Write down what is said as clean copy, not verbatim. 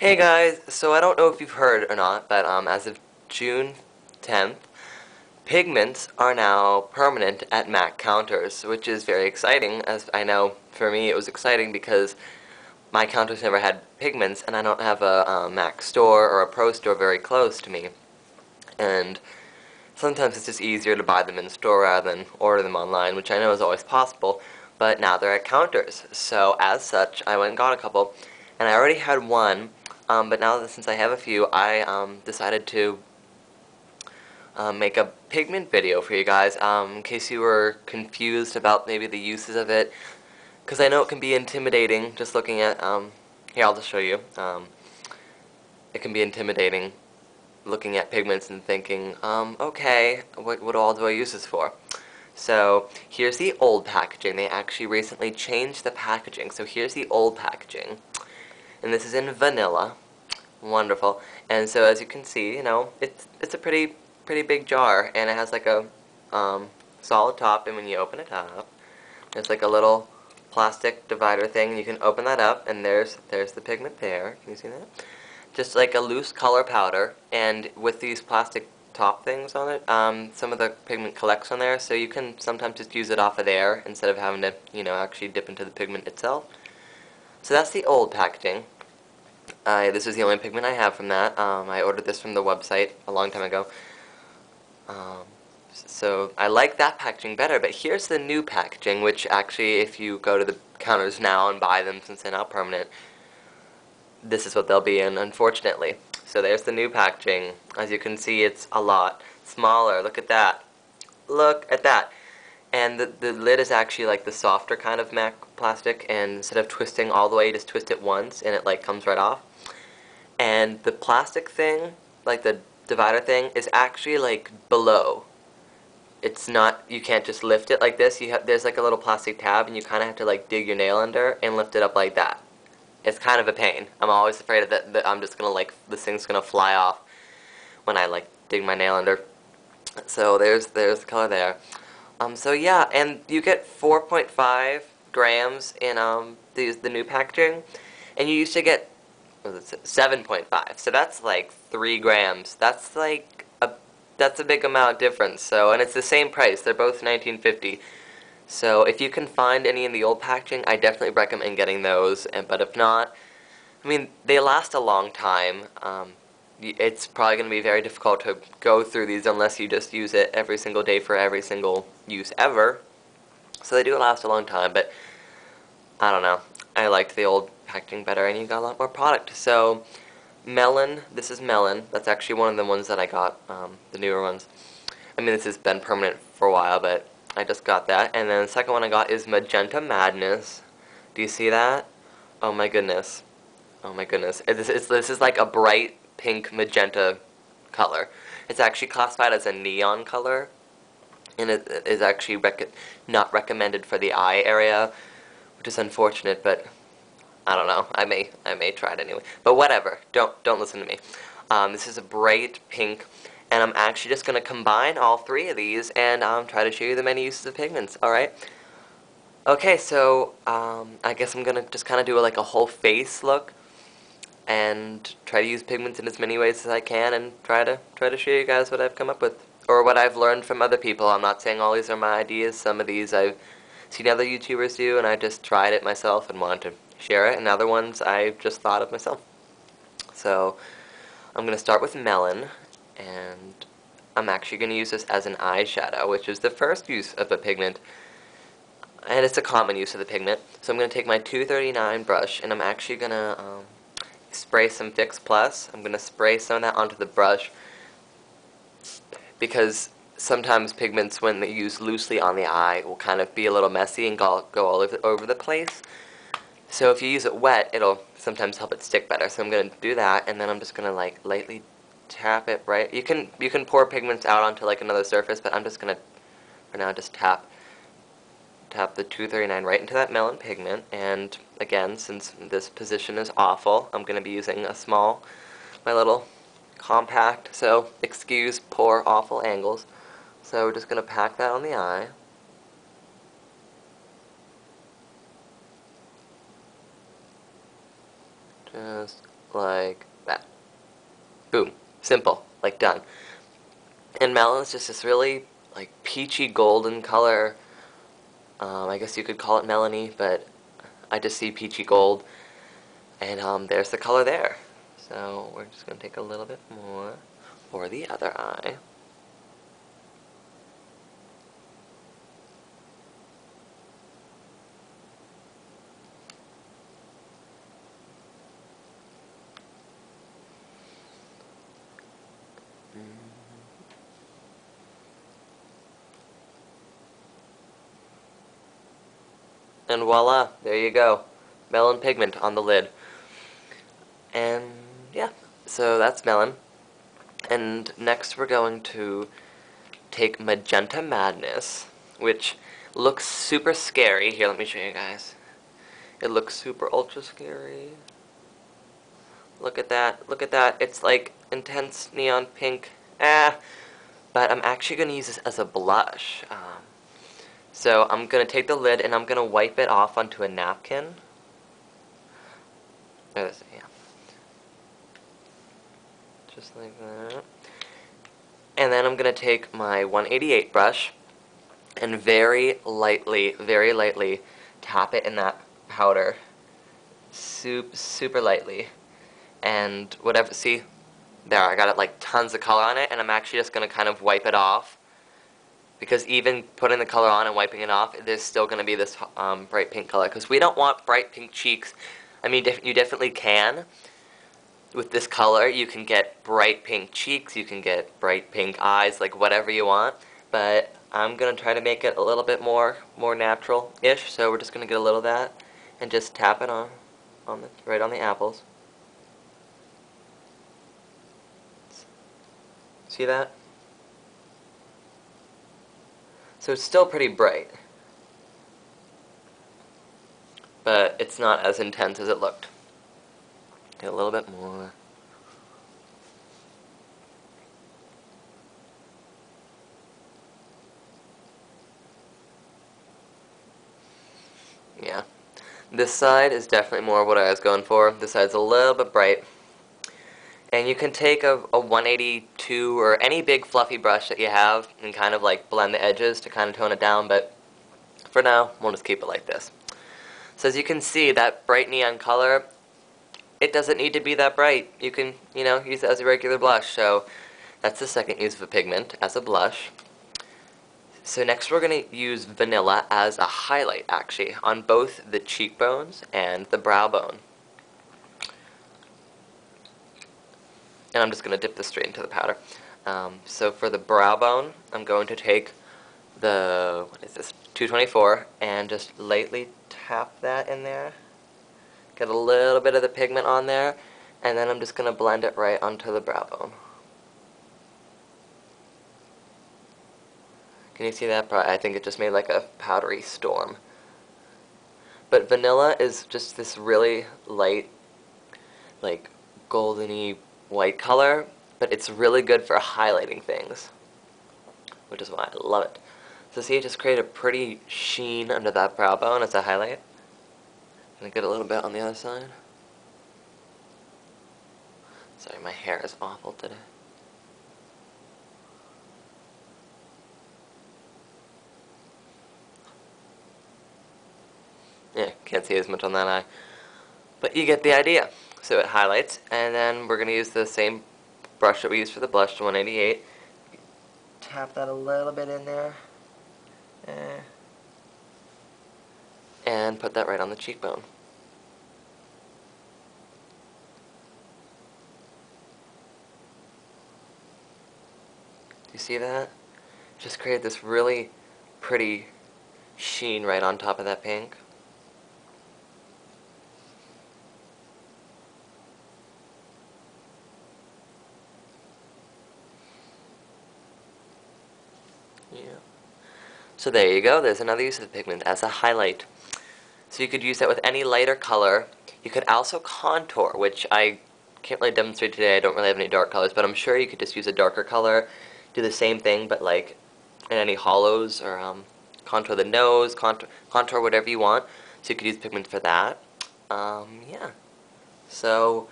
Hey guys, so I don't know if you've heard or not, but as of June 10th, pigments are now permanent at Mac counters, which is very exciting. As I know, for me it was exciting because my counters never had pigments, and I don't have a Mac store or a Pro store very close to me. And sometimes it's just easier to buy them in store rather than order them online, which I know is always possible, but now they're at counters. So as such, I went and got a couple, and I already had one, but now that since I have a few, I decided to make a pigment video for you guys, in case you were confused about maybe the uses of it, because I know it can be intimidating just looking at, here I'll just show you, it can be intimidating looking at pigments and thinking, okay, what all do I use this for? So here's the old packaging. They actually recently changed the packaging. So here's the old packaging, and this is in vanilla. Wonderful. And so as you can see, you know, it's a pretty big jar, and it has like a solid top. And when you open it up, there's like a little plastic divider thing. You can open that up, and there's the pigment there. Can you see that? Just like a loose color powder, and with these plastic top things on it, some of the pigment collects on there, so you can sometimes just use it off of there instead of having to, you know, actually dip into the pigment itself. So that's the old packaging. This is the only pigment I have from that. I ordered this from the website a long time ago. So I like that packaging better, but here's the new packaging, which actually, if you go to the counters now and buy them since they're not permanent, this is what they'll be in, unfortunately. So there's the new packaging. As you can see, it's a lot smaller. Look at that. Look at that. And the lid is actually like the softer kind of MAC plastic, and instead of twisting all the way, you just twist it once and it like comes right off. And the plastic thing, like the divider thing, is actually like below. It's not, you can't just lift it like this. There's like a little plastic tab, and you kind of have to like dig your nail under and lift it up like that. It's kind of a pain. I'm always afraid that I'm just gonna like, this thing's gonna fly off when I like dig my nail under. So there's the color there. So yeah, and you get 4.5 grams in the new packaging, and you used to get, what is it, 7.5. So that's like 3 grams. That's like that's a big amount difference. So, and it's the same price. They're both $19.50. So if you can find any in the old packaging, I definitely recommend getting those. But if not, I mean, they last a long time. It's probably going to be very difficult to go through these unless you just use it every single day for every single use ever. So they do last a long time, but I don't know. I liked the old packaging better, and you got a lot more product. So Melon, this is Melon. That's actually one of the ones that I got, the newer ones. I mean, this has been permanent for a while, but I just got that. And then the second one I got is Magenta Madness. Do you see that? Oh my goodness. Oh my goodness. This is like a bright pink magenta color. It's actually classified as a neon color, and it is actually not recommended for the eye area, which is unfortunate, but I don't know. I may try it anyway. But whatever. Don't listen to me. This is a bright pink, and I'm actually just going to combine all 3 of these and try to show you the many uses of pigments. Alright? Okay, so I guess I'm going to just kind of do like a whole face look and try to use pigments in as many ways as I can, and try to show you guys what I've come up with, or what I've learned from other people. I'm not saying all these are my ideas. Some of these I've seen other YouTubers do, and I just tried it myself and wanted to share it, and other ones I just thought of myself. So I'm going to start with Melon, and I'm actually going to use this as an eyeshadow, which is the first use of a pigment, and it's a common use of the pigment. So I'm going to take my 239 brush, and I'm actually going to spray some Fix Plus. I'm going to spray some of that onto the brush, because sometimes pigments, when they're used loosely on the eye, will kind of be a little messy and go all over the place. So if you use it wet, it'll sometimes help it stick better. So I'm going to do that, and then I'm just going to like lightly tap it right. You can pour pigments out onto like another surface, but I'm just going to, for now, just tap the 239 right into that melon pigment. And again, since this position is awful, I'm going to be using my little compact, so excuse poor awful angles. So we're just going to pack that on the eye. Just like that. Boom. Simple. Like, done. And Melon is just this really, like, peachy golden color. I guess you could call it melony, but I just see peachy gold. And there's the color there. So we're just going to take a little bit more for the other eye. And voila, there you go. Melon pigment on the lid. And yeah, so that's melon. And next we're going to take Magenta Madness, which looks super scary. Here, let me show you guys. It looks super ultra scary. Look at that, look at that. It's like intense neon pink. But I'm actually going to use this as a blush. So I'm going to take the lid and I'm going to wipe it off onto a napkin. Yeah. Just like that. And then I'm going to take my 188 brush and very lightly tap it in that powder. Super lightly. And whatever, see? There, I got it like tons of color on it, and I'm actually just going to kind of wipe it off. Because even putting the color on and wiping it off, there's still going to be this bright pink color. Because we don't want bright pink cheeks. I mean, you definitely can. With this color, you can get bright pink cheeks, you can get bright pink eyes, like whatever you want. But I'm going to try to make it a little bit more natural-ish. So we're just going to get a little of that and just tap it right on the apples. See that? So it's still pretty bright, but it's not as intense as it looked. Get a little bit more. Yeah. This side is definitely more what I was going for. This side's a little bit bright. And you can take a 182 or any big fluffy brush that you have and kind of like blend the edges to kind of tone it down, but for now, we'll just keep it like this. So as you can see, that bright neon color, it doesn't need to be that bright. You can, use it as a regular blush. So that's the second use of a pigment as a blush. So next we're going to use vanilla as a highlight, actually, on both the cheekbones and the brow bone. And I'm just going to dip this straight into the powder. So for the brow bone, I'm going to take the, 224, and just lightly tap that in there. Get a little bit of the pigment on there, and then I'm just going to blend it right onto the brow bone. Can you see that? I think it just made like a powdery storm. But vanilla is just this really light, like goldeny white color, but it's really good for highlighting things, which is why I love it. So see, it just created a pretty sheen under that brow bone as a highlight. And I get a little bit on the other side. Sorry, my hair is awful today. Yeah, can't see as much on that eye. But you get the idea. So it highlights, and then we're going to use the same brush that we used for the blush, the 188. Tap that a little bit in there. And put that right on the cheekbone. Do you see that? Just created this really pretty sheen right on top of that pink. Yeah. So there you go, there's another use of the pigment as a highlight. So you could use that with any lighter color. You could also contour, which I can't really demonstrate today, I don't really have any dark colors, but I'm sure you could just use a darker color, do the same thing, but like in any hollows, or contour the nose, contour whatever you want. So you could use pigment for that. Yeah. So